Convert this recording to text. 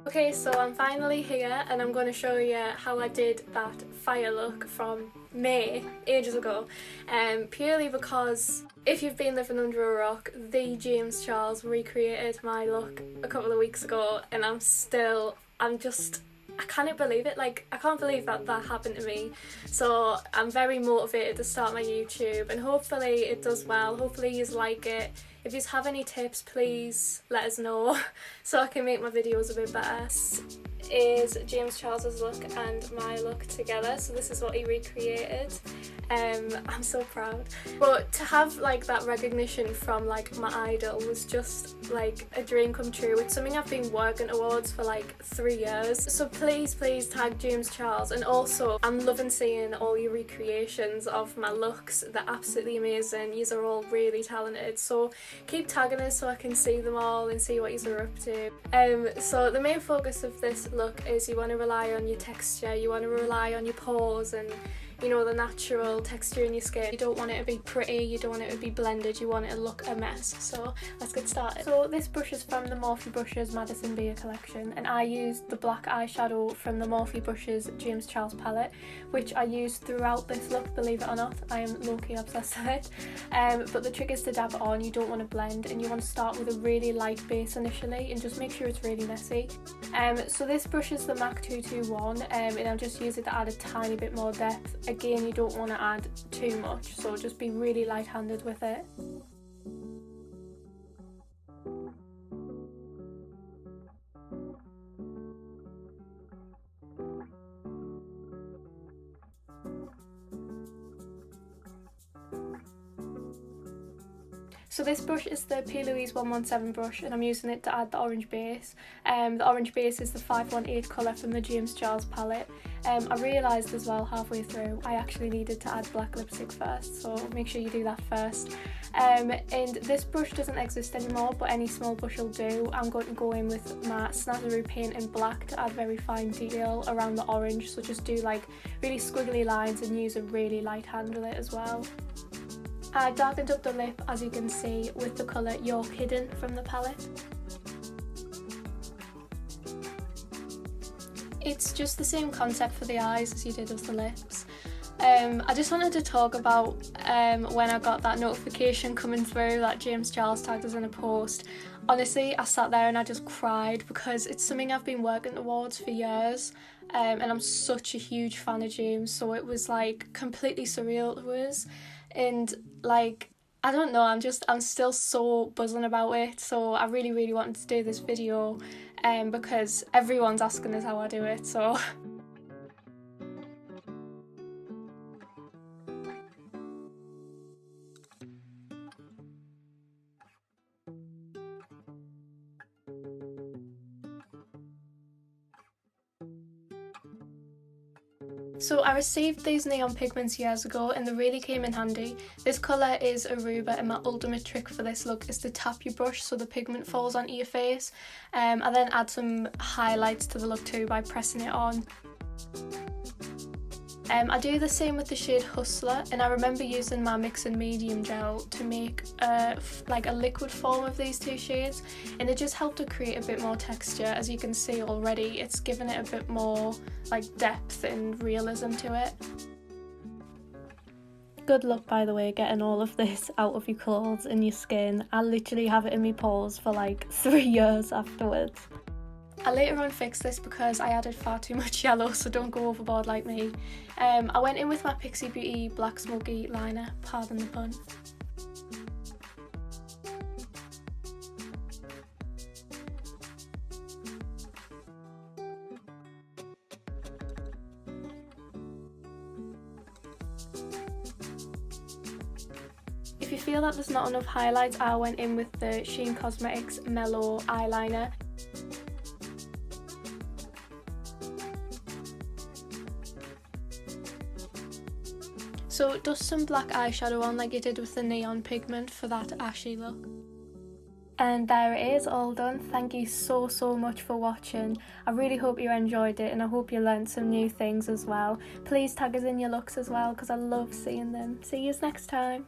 Okay, so I'm finally here and I'm going to show you how I did that fire look from May, ages ago. Purely because if you've been living under a rock, the James Charles recreated my look a couple of weeks ago and I can't believe it. Like, I can't believe that happened to me. So I'm very motivated to start my YouTube and hopefully it does well. Hopefully you like it. If you have any tips, please let us know so I can make my videos a bit better. This is James Charles's look and my look together, so this is what he recreated. I'm so proud. But to have like that recognition from like my idol was just like a dream come true. It's something I've been working towards for like 3 years. So please tag James Charles, and also I'm loving seeing all your recreations of my looks. They're absolutely amazing. Yous are all really talented. So keep tagging us so I can see them all and see what you're up to. So the main focus of this look is you want to rely on your texture, you want to rely on your pores and you know, the natural texture in your skin. You don't want it to be pretty, you don't want it to be blended, you want it to look a mess. So let's get started. So this brush is from the Morphe Brushes Madison Beer collection, and I used the black eyeshadow from the Morphe Brushes James Charles palette, which I used throughout this look, believe it or not. I am low-key obsessed with it. But the trick is to dab it on. You don't want to blend, and you want to start with a really light base initially and just make sure it's really messy. So this brush is the MAC 221, and I'll just use it to add a tiny bit more depth. Again, you don't want to add too much, so just be really light-handed with it. So this brush is the P. Louise 117 brush, and I'm using it to add the orange base. The orange base is the 518 colour from the James Charles palette. I realised as well halfway through I actually needed to add black lipstick first, so make sure you do that first. And this brush doesn't exist anymore, but any small brush will do. I'm going to go in with my Snazaroo paint in black to add very fine detail around the orange, so just do like really squiggly lines and use a really light hand with it as well. I darkened up the lip, as you can see, with the colour You're Hidden from the palette. It's just the same concept for the eyes as you did with the lips. I just wanted to talk about when I got that notification coming through that James Charles tagged us in a post. Honestly, I sat there and I just cried because it's something I've been working towards for years, and I'm such a huge fan of James, so it was like completely surreal to us. And like, I don't know, I'm still so buzzing about it, so I really wanted to do this video because everyone's asking us how I do it, so So I received these neon pigments years ago and they really came in handy. This colour is Aruba, and my ultimate trick for this look is to tap your brush so the pigment falls onto your face. I then add some highlights to the look too by pressing it on. I do the same with the shade Hustler, and I remember using my mix and medium gel to make like a liquid form of these two shades, and it just helped to create a bit more texture. As you can see already, it's given it a bit more like depth and realism to it. Good luck, by the way, getting all of this out of your clothes and your skin. I literally have it in my pores for like 3 years afterwards. I later on fixed this because I added far too much yellow, so don't go overboard like me. I went in with my Pixie Beauty Black Smoky liner, pardon the pun. If you feel that there's not enough highlights, I went in with the Sheen Cosmetics Mellow eyeliner. So dust some black eyeshadow on like you did with the neon pigment for that ashy look. And there it is, all done. Thank you so much for watching. I really hope you enjoyed it, and I hope you learned some new things as well. Please tag us in your looks as well because I love seeing them. See you next time.